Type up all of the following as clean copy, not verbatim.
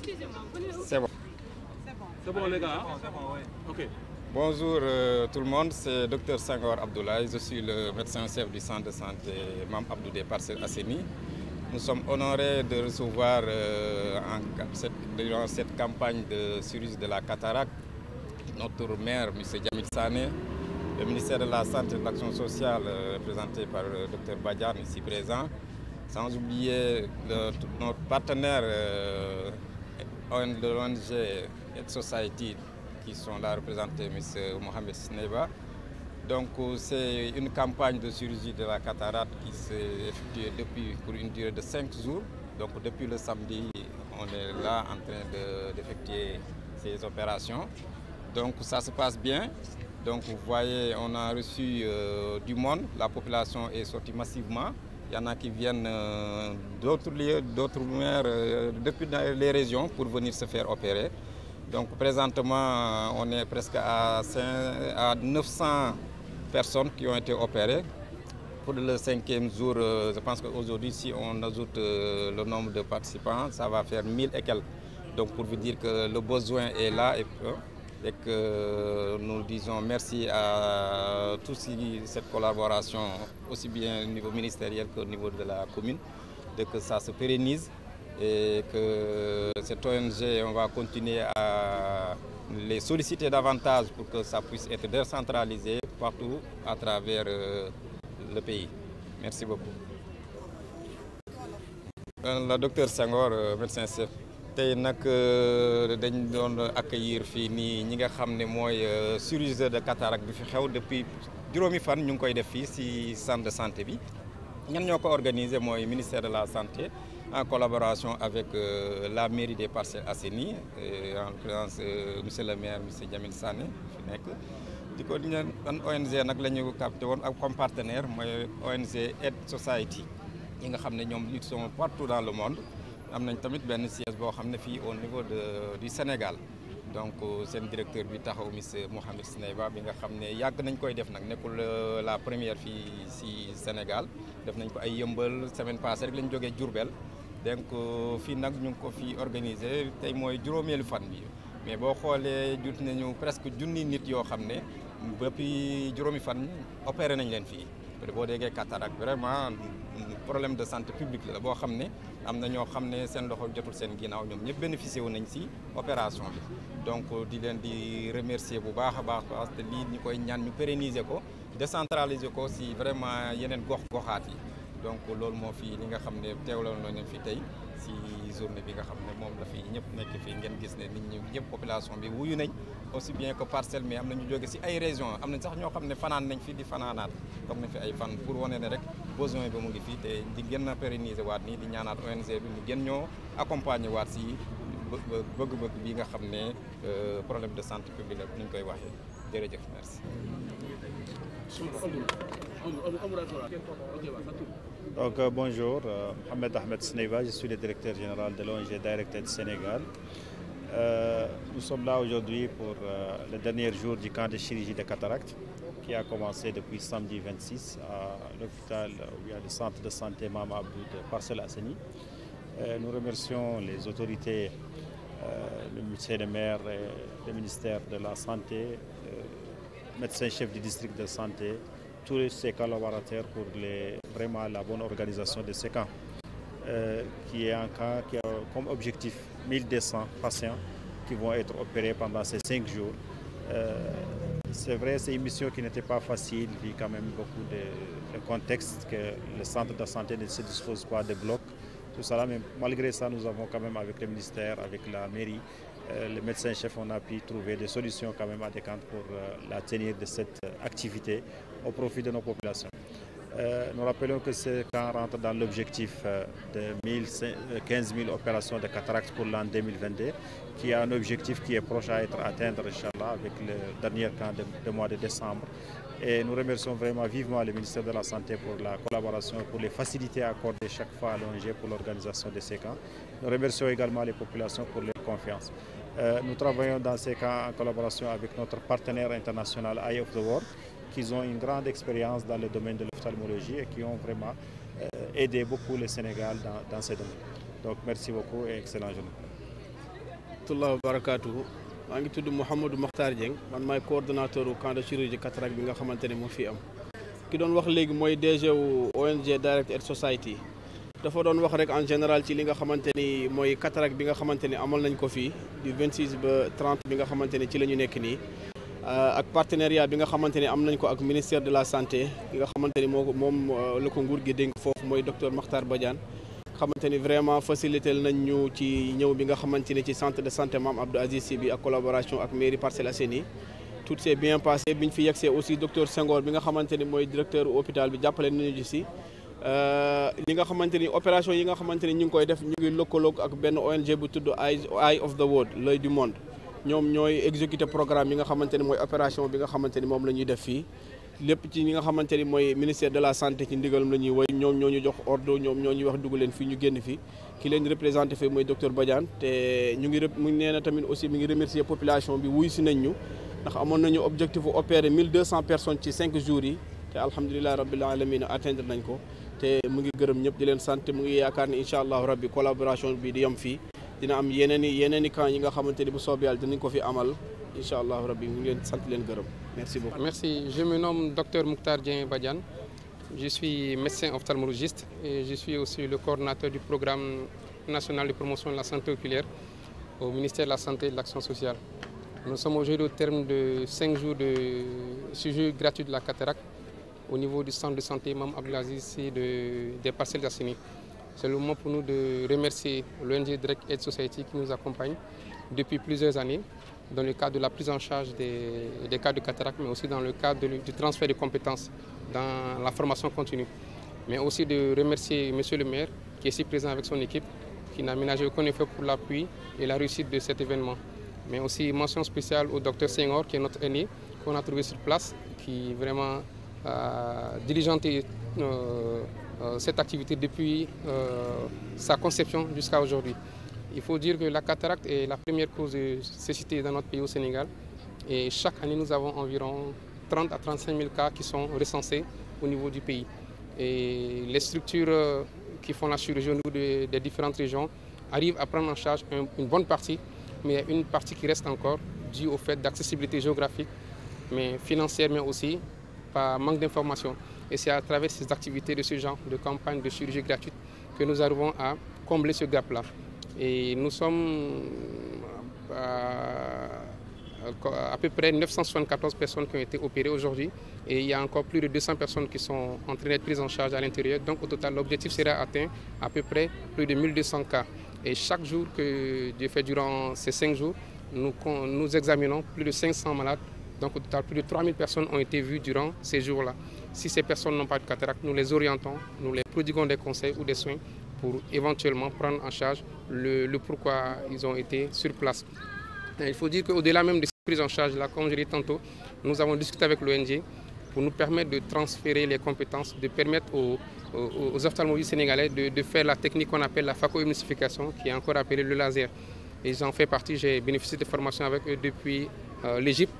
C'est bon. C'est bon les gars, hein? C'est bon, oui. Ok. Bonjour tout le monde, c'est Dr Senghor Abdoulaye, je suis le médecin-chef du centre de santé Mame Abdou des Parcelles Assainies. Nous sommes honorés de recevoir durant cette campagne de chirurgie de la cataracte notre maire, M. Djamil Sané, le ministère de la Santé et de l'Action sociale représenté par le Dr Badiane ici présent, sans oublier notre partenaire de l'ONG Aid Society qui sont là représentés, M. Mohamed Sneba. Donc c'est une campagne de chirurgie de la cataracte qui s'est effectuée pour une durée de 5 jours. Donc depuis le samedi, on est là en train d'effectuer ces opérations. Donc ça se passe bien. Donc vous voyez, on a reçu du monde, la population est sortie massivement. Il y en a qui viennent d'autres lieux, d'autres maires, depuis les régions pour venir se faire opérer. Donc présentement, on est presque à 900 personnes qui ont été opérées. Pour le 5e jour, je pense qu'aujourd'hui, si on ajoute le nombre de participants, ça va faire 1000 et quelques. Donc pour vous dire que le besoin est là et que nous disons merci à tous cette collaboration, aussi bien au niveau ministériel qu'au niveau de la commune, de que ça se pérennise. Et que cette ONG, on va continuer à les solliciter davantage pour que ça puisse être décentralisé partout à travers le pays. Merci beaucoup. Le docteur Senghor, médecin-chef. Tey nag dañ doon accueillir fii nii ñi nga xam ne mooy chirurgie de cataracte bi fi xew depuis juróomi fan ñu ngi koy def fii ci centre de santé bi. ñan ñoo ko organisé mooy ministère de la santé en collaboration avec la mairie des Parcelles Assainies en l'occurrence monsieur le maire monsieur Djamil Sané fi nekk di ko an ONG nag la ñu capté woon ak comme partenaire mooy ONG Aid Society yi nga xam ne ñoom ils sont partout dans le monde am nañ tamit benn siège boo xam ne fii au niveau du Sénégal donc seen directeur bi taxaw monsieur Mohamed Sneba bi nga xam ne yàgg nañ koy def nag nekkul la première fii ci Sénégal def nañ ko ay yëmbal semaine passée rek lañ jógee Diourbel donc fii nag ñu ngi ko fi organisé tey mooy juróomeelu fan bi mais boo xoolee jut nañu presque junni nit yoo xam ne depuis juróomi fan opéré nañ leen fii boo déggee cataracte vraiment problème de santé publique la boo xam ne am na ñoo xam ne seen loxo jotul seen ginnaaw ñoom ñëpp bénéficié wu nañ ci opération bi donc di leen di remercier bu baax a baax parce que lii ñu koy ñaan ñu pérenniser ko décentraliser ko ci vraiment yeneen goxaat yi donc loolu moo fi li nga xam ne teewloon nañ fi tey ci journée bi nga xam ne moom la fi ñëpp nekk fii ngeen gis ne nit ñi ñëpp population bi wuyu nañ aussi bien que parcelle mais am na ñu jóge ci ay régions am nañ sax ñoo xam ne fanaan nañ fi di fanaanaat toog nañ fi ay fan pour wane ne rek besoin bi mu ngi fii te di gën a pérenniser waat nii di ñaanaat ONG bi mu gën ñoo accompagner waat ci bëgg-bëgg bi nga xam ne problème de santé publique la ni ñu koy waxee jërëjëf merci. Donc bonjour, Mohamed Ahmed Sneba, je suis le directeur général de l'ONG Direct Aid Sénégal. Nous sommes là aujourd'hui pour le dernier jour du camp de chirurgie de cataracte qui a commencé depuis samedi 26 à l'hôpital où il y a le centre de santé Mame Abdou de Parcelles Assainies. Nous remercions les autorités, le monsieur le maire, le ministère de la Santé, le médecin-chef du district de santé, tous ces collaborateurs pour vraiment la bonne organisation de ce camp, qui est un camp qui a comme objectif 1200 patients qui vont être opérés pendant ces 5 jours. C'est vrai, c'est une mission qui n'était pas facile, vu quand même beaucoup de contexte, que le centre de santé ne se dispose pas de blocs, tout ça là, mais malgré ça, nous avons quand même avec le ministère, avec la mairie, le médecin-chef, on a pu trouver des solutions quand même adéquates pour la tenue de cette activité au profit de nos populations. Nous rappelons que ce camp rentre dans l'objectif de 15 000 opérations de cataracte pour l'an 2022, qui est un objectif qui est proche à être atteint, Inch'Allah, avec le dernier camp du mois de décembre. Et nous remercions vraiment vivement le ministère de la Santé pour la collaboration et pour les facilités accordées chaque fois à l'ONG pour l'organisation de ces camps. Nous remercions également les populations pour leur confiance. Nous travaillons dans ces camps en collaboration avec notre partenaire international Eye of the World, qui ont une grande expérience dans le domaine de l'ophtalmologie et qui ont vraiment aidé beaucoup le Sénégal dans ce domaine. Donc merci beaucoup et excellente journée. rahmatullahi wa barakatuhu maa ngi tudd Mouhamadou Makhtar Dieng man maay coordonnateur u camp de chirurgie cataracte bi nga xamante ne moo fi am ki doon wax léegi mooy DG wu ONG Direct Aid Society dafa doon wax rek en général ci li nga xamante ni mooy cataracte bi nga xamante ni amal nañ ko fii du 26 ba 30 bi nga xamante ni ci la ñu nekk nii ak partenariat bi nga xamante ni am nañ ko ak ministère de la santé ki nga xamante ni moom la ko nguur gi dénk foofu mooy docteur Makhtar Badiane xamante ni vraiment facilité nañ ñu ci ñëw bi nga xamante ni ci centre de santé Mame Abdou Aziz Sy bi ak collaboration ak mairie Parcelles Assainies tout s'est bien passé biñ fi yegsee aussi docteur Senghor bi nga xamante ni mooy directeur hôpital bi jàppale nañu ci si li nga xamante ni opération yi nga xamante ni ñu ngi koy def ñu ngi lëkkaloog ak benn ONG bu tudd Eye of the World l'œil du monde ñoom ñooy exécuter programme yi nga xamante ni mooy opération bi nga xamante ni moom la ñuy def fii lépp ci ñi nga xamante ni mooy ministère de la santé ci ndigalam la ñuy woy ñoom ñoo ñu jox ordre ñoom ñoo ñuy wax dugg leen fii ñu génn fii ki leen représenté fii mooy docteur Badiane te ñu ngi mu nee na tamit aussi mi ngi remercier population bi wuy si nañ ñu ndax amoon nañu objectif opérer 1200 personnes ci 5 jours yi te alhamdulilah rabbil alamin atteindre nañ ko te mu ngi gërëm ñëpp di leen sant mu ngi yaakaar ni incha allahu rabbi collaboration bi di yem fii dina am yeneen i camp yi nga xamante ni bu soobee yàlla dinañ ko fi amal incha allahu rabbi mu ngi leen sant leen gërëm merci beaucoup. Merci, je me nomme docteur Mokhtar Dieng Badiane, je suis médecin ophtalmologiste et je suis aussi le coordonnateur du programme national de promotion de la santé oculaire au ministère de la Santé et de l'Action sociale. Nous sommes aujourd'hui au terme de 5 jours de suivi gratuit de la cataracte au niveau du centre de santé Mame Abdou Aziz Sy des Parcelles Assainies. C'est le moment pour nous de remercier l'ONG Direct Aid Society qui nous accompagne depuis plusieurs années dans le cadre de la prise en charge des cas de cataracte, mais aussi dans le cadre du transfert de compétences dans la formation continue. Mais aussi de remercier Monsieur le maire qui est ici présent avec son équipe, qui n'a ménagé aucun effort pour l'appui et la réussite de cet événement. Mais aussi mention spéciale au docteur Senghor qui est notre aîné, qu'on a trouvé sur place, qui vraiment a diligenté cette activité depuis sa conception jusqu'à aujourd'hui. Il faut dire que la cataracte est la première cause de cécité dans notre pays au Sénégal. Et chaque année, nous avons environ 30 à 35 000 cas qui sont recensés au niveau du pays. Et les structures qui font la chirurgie au niveau des différentes régions arrivent à prendre en charge une bonne partie, mais il y a une partie qui reste encore due au fait d'accessibilité géographique, mais financière, mais aussi par manque d'information. Et c'est à travers ces activités de ce genre, de campagne de chirurgie gratuite, que nous arrivons à combler ce gap-là. Et nous sommes à peu près 974 personnes qui ont été opérées aujourd'hui et il y a encore plus de 200 personnes qui sont en train d'être prises en charge à l'intérieur. Donc au total, l'objectif sera atteint à peu près plus de 1200 cas. Et chaque jour que Dieu fait durant ces 5 jours, nous examinons plus de 500 malades. Donc au total, plus de 3000 personnes ont été vues durant ces jours-là. Si ces personnes n'ont pas de cataracte, nous les orientons, nous les prodiguons des conseils ou des soins pour éventuellement prendre en charge le pourquoi ils ont été sur place. Et il faut dire qu'au-delà même de cette prise en charge-là, comme je l'ai dit tantôt, nous avons discuté avec l'ONG pour nous permettre de transférer les compétences, de permettre aux ophtalmologistes sénégalais de faire la technique qu'on appelle la phacoémulsification, qui est encore appelée le laser. Et j'en fais partie, j'ai bénéficié de formation avec eux depuis l'Égypte.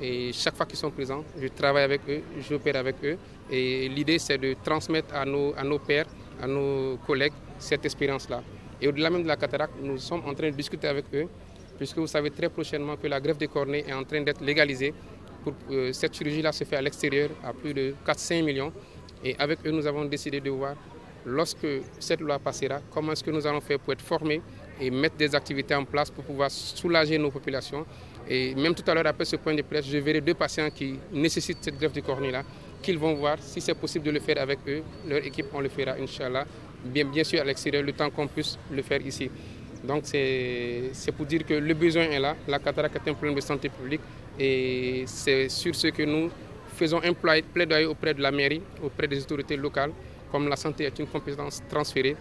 Et chaque fois qu'ils sont présents, je travaille avec eux, j'opère avec eux. Et l'idée, c'est de transmettre à nos pairs, à nos collègues, cette expérience-là. Et au-delà même de la cataracte, nous sommes en train de discuter avec eux, puisque vous savez très prochainement que la greffe des cornées est en train d'être légalisée. Pour, cette chirurgie-là se fait à l'extérieur à plus de 4-5 millions. Et avec eux, nous avons décidé de voir, lorsque cette loi passera, comment est-ce que nous allons faire pour être formés et mettre des activités en place pour pouvoir soulager nos populations. Et même tout à l'heure, après ce point de presse, je verrai 2 patients qui nécessitent cette greffe de cornée-là, qu'ils vont voir si c'est possible de le faire avec eux. Leur équipe, on le fera, Inch'Allah, bien sûr à l'extérieur, le temps qu'on puisse le faire ici. Donc c'est pour dire que le besoin est là, la cataracte est un problème de santé publique et c'est sur ce que nous faisons un plaidoyer auprès de la mairie, auprès des autorités locales, comme la santé est une compétence transférée,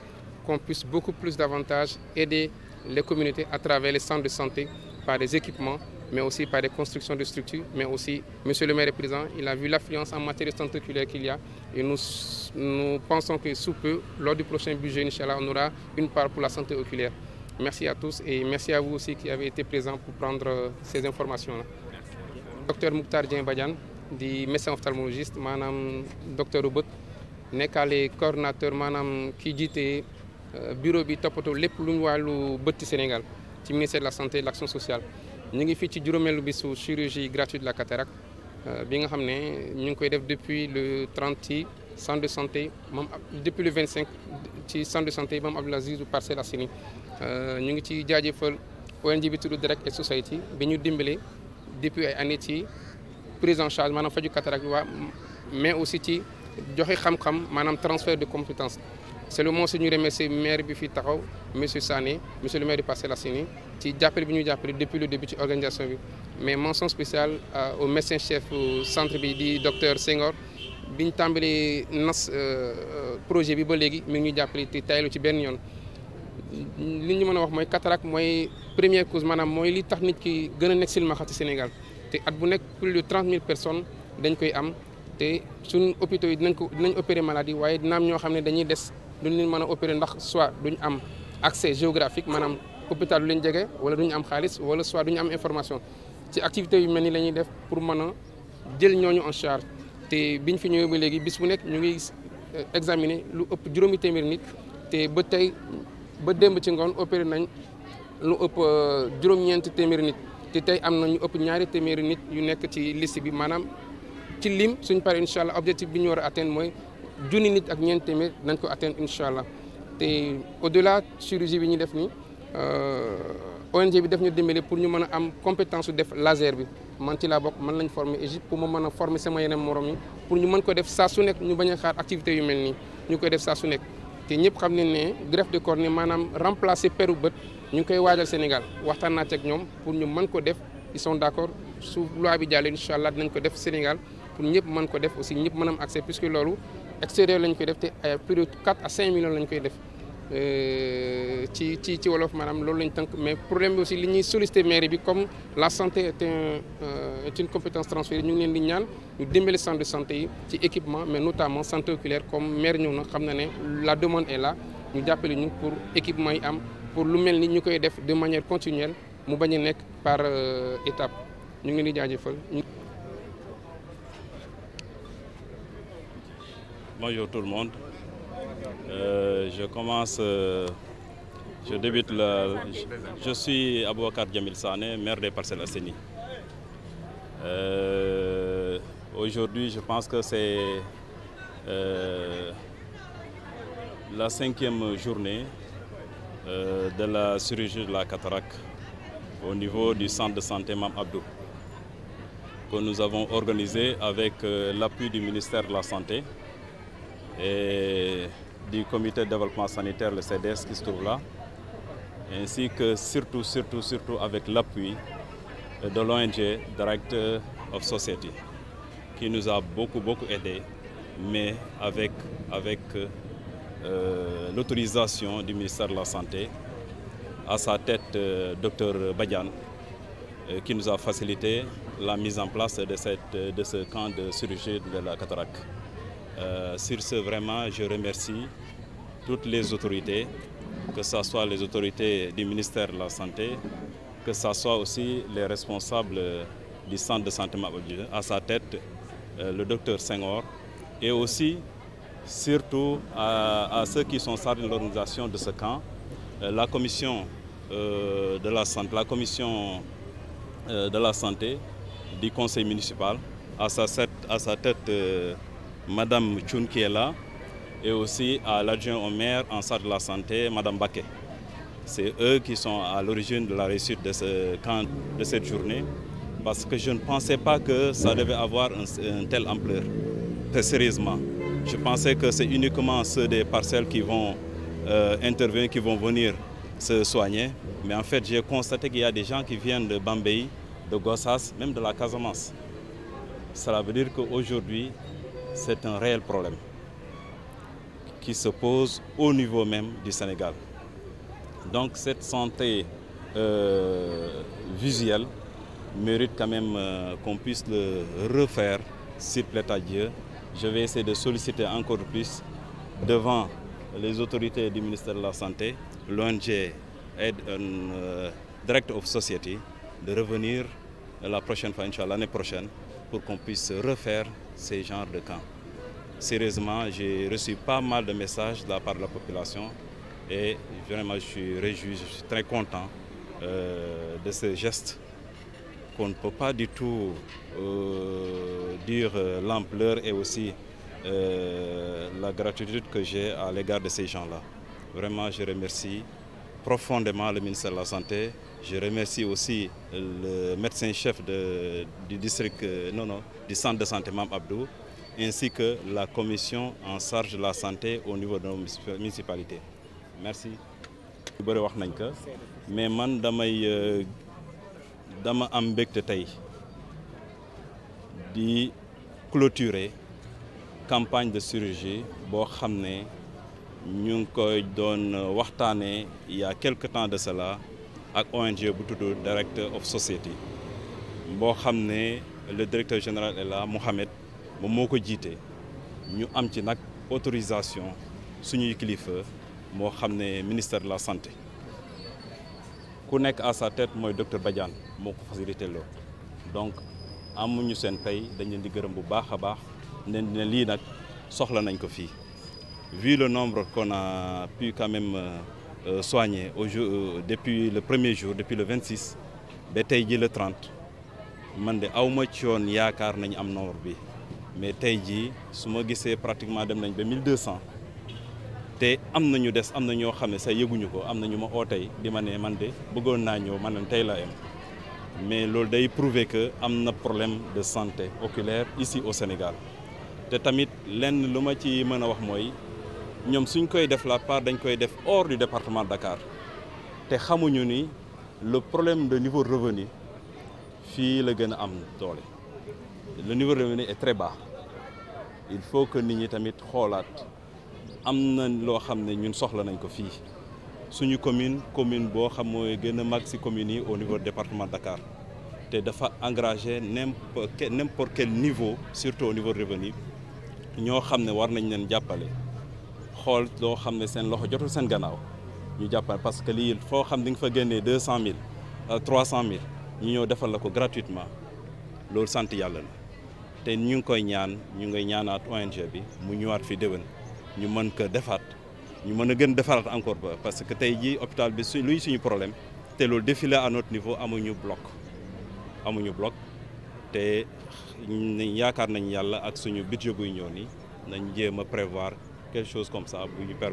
qu'on puisse beaucoup plus davantage aider les communautés à travers les centres de santé par des équipements, mais aussi par des constructions de structures, mais aussi, Monsieur le maire est présent, il a vu l'affluence en matière de santé oculaire qu'il y a, et nous pensons que sous peu, lors du prochain budget, Inch'Allah, on aura une part pour la santé oculaire. Merci à tous et merci à vous aussi qui avez été présents pour prendre ces informations-là. Docteur Mokhtar Dieng Badiane, di médecin ophtalmologiste, maanaam docteur u bët, nekkaale coordonnateur maanaam kii jiite bureau bi toppatoo lépp lu ñu wàllu bët ci Sénégal. ci ministère de la santé et de l'action sociale. ñu ngi fii ci juróomeelu bisu chirurgie gratuite de la cataracte bi nga xam ne ñu ngi koy def depuis le 30 ci centre de santé moom depuis le 25 ci centre de santé Mame Abdoul Aziz bu Parcelles Assainies ñu ngi ci jaajëfal ONG bi tudd Direct Aid Society bi ñu dimbale depuis ay années ci prise en charge maanaam faju cataracte waa mais aussi ci joxe xam-xam maanaam transfert de compétences. C'est le moment si ñu remercier maire bi fi taxaw monsieur Sané monsieur le maire de Parcelles Assainies ci jàppale bi ñu jàppale depuis le début ci organisation bi mais mention spéciale au médecin chef centre bi di docteur Senghor bi ñu tàmbali nas projet bi ba léegi mi ngi ñu jàppale te taylu ci benn yoon. li ñu mën a wax mooy cataracte mooy première cause maanaam mooy li tax nit ki gën a nekk silmaxa ci Sénégal te at bu nekk plus de 30 000 personnes dañ koy am te suñu hôpitaux yi dinañ opérer maladie waaye dina am ñoo xam ne dañuy des duñ leen mën a opérer ndax soit duñ am accès géographique maanaam hôpital du leen jege wala duñu am xaalis wala soit duñu am information ci activités yu mel ni la ñuy def pour mën a jël ñooñu en charge te biñ fi ñëwee ba léegi bis bu nekk ñu ngi examiner lu ëpp juróomi téeméeri nit te ba tey ba démb ci ngoon opéré nañ lu ëpp juróom-ñeenti téeméeri nit te tey am na ñu ëpp ñaari téeméeri nit yu nekk ci liste bi maanaam ci lim suñ paree incha allah objectif bi ñu war a atteindre mooy junni nit ak ñeent téeméer dañ ko atteindre incha allah te au-delà chirurgie bi ñu def nii ONG bi def ñu dimbali pour ñu mën a am compétence su def laser bi man ci laa bokk man lañ former Égypte pour ma mën a former sama yeneen morom yi pour ñu mën ko def saa su nekk ñu bañ a xaar activités yu mel nii ñu koy def saa su nekk. te ñëpp xam ne ne greffe de cornée maanaam remplacer peru bët ñu ngi koy waajal Sénégal waxtaan naa ci ak ñoom pour ñu mën ko def ils sont d'accord su loi bi jàllee incha allah dinañ ko def Sénégal pour ñëpp mën ko def aussi ñëpp mën am accès puisque loolu extérieur lañ koy def te ay plus de 4 à 5 millions lañ koy def ci wolof maanaam loolu lañ tënk mais problème bi aussi li ñuy solliciter mairie bi comme la santé est une compétence transférée ñu ngi leen di ñaan ñu dimbali centre de santé yi ci équipement mais notamment santé oculaire comme maire ñëw na xam na ne la demande est là ñu jàppale ñu pour équipement yi am pour lu mel ni ñu koy def de manière continuelle mu bañ a nekk par étape ñu ngi leen di jaajëfal. Bonjour tout le monde. Je débute je suis Aboubacar Djamil Sané, maire des Parcelles Assainies. Aujourd'hui, je pense que c'est la 5e journée de la chirurgie de la cataracte au niveau du centre de santé Mame Abdou, que nous avons organisé avec l'appui du ministère de la Santé et du comité de développement sanitaire, le CDS qui se trouve là, ainsi que surtout avec l'appui de l'ONG Direct Aid Society, qui nous a beaucoup aidé, mais avec l'autorisation du ministère de la Santé, à sa tête Dr Badian, qui nous a facilité la mise en place de ce camp de chirurgie de la cataracte. Sur ce, vraiment, je remercie toutes les autorités, que ce soit les autorités du ministère de la Santé, que ce soit aussi les responsables du centre de santé Mame Abdou, à sa tête le docteur Senghor, et aussi, surtout, à ceux qui sont chargés de l'organisation de ce camp, la commission de la santé, du conseil municipal, à sa tête Madame Tchoun qui est là, et aussi à l'adjoint au maire en charge de la santé, Madame Baké. C'est eux qui sont à l'origine de la réussite de ce camp, de cette journée, parce que je ne pensais pas que ça devait avoir une telle ampleur. Très sérieusement, je pensais que c'est uniquement ceux des parcelles qui vont intervenir, qui vont venir se soigner. Mais en fait, j'ai constaté qu'il y a des gens qui viennent de Bambey, de Gossas, même de la Casamance. Cela veut dire qu'aujourd'hui, c'est un réel problème qui se pose au niveau même du Sénégal. Donc cette santé visuelle mérite quand même qu'on puisse le refaire, s'il plaît à Dieu. Je vais essayer de solliciter encore plus devant les autorités du ministère de la Santé, l'ONG Direct Aid Society, de revenir la prochaine fois, Inch'Allah, l'année prochaine, pour qu'on puisse refaire ces genres de camps. Sérieusement, j'ai reçu pas mal de messages de la part de la population et vraiment je suis réjoui, je suis très content de ce geste qu'on ne peut pas du tout dire l'ampleur et aussi la gratitude que j'ai à l'égard de ces gens-là. Vraiment, je remercie profondément le ministère de la Santé. Je remercie aussi le médecin-chef du district, du centre de santé Mame Abdou, ainsi que la commission en charge de la santé au niveau de nos municipalités. Merci. lu bëri wax nañ ko mais man dama am mbégte tey di clôturer campagne de chirurgie boo xam ne ñu ngi koy doon waxtaanee il y a quelque temps de cela ak ONG bu tudd Director of Society boo xam ne le directeur général est là Mohamed moom moo ko jiite ñu am ci nag autorisation suñuy kilifa moo xam ne ministère de la santé ku nekk à sa tête mooy docteur Badiane moo ko facilité loo donc amuñu seen pay dañ leen di gërëm bu baax a baax ne lii nag soxla nañ ko fii vu le nombre qu'on a pu quand même soigner depuis le premier jour depuis le 26 ba tey ji le 30 man de awma ci yoon yaakaar nañ am nombre bi mais tey jii su ma gisee pratiquement dem nañ ba 1200 te am na ñu des am na ñoo xam ne sax yëguñu ko am na ñu ma oo tey di ma ne man de bëggoon naa ñëw man ne tey la am mais loolu day prouver que am na problème de santé oculaire ici au Sénégal te tamit lenn lu ma ci mën a wax mooy ñoom suñ koy def la part dañ koy def hors du département de Dakar te xamuñu ni le problème de niveau de revenu fii la gën a am doole le niveau de revenu est très bas il faut que nit ñi tamit xoolaat am na loo xam ne ñun soxla nañ ko fii suñu commune boo xam mooy gën a mag ci communes yi au niveau du département de Dakar te dafa engagé n'importe quel niveau surtout au niveau de revenu ñoo xam ne war nañ leen jàppale xool loo xam ne seen loxo jotul seen gannaaw ñu jàppale parce que lii foo xam di nga fa génnee 200 000 300 000 ñu ñëw defal la ko gratuitement loolu sant yàlla la te ñu ngi koy ñaan ñu ngay ñaanaat ONG bi mu ñëwaat fi déwén ñu mën ko defaat ñu mën a gën defaraat encore ba parce que tey jii hôpital bi luy suñu problème te loolu défilé à notre niveau amuñu bloc te yaakaar nañ yàlla ak suñu budget buy ñëw nii nañ jéem a prévoir quelque chose comme ça bu ñu permettre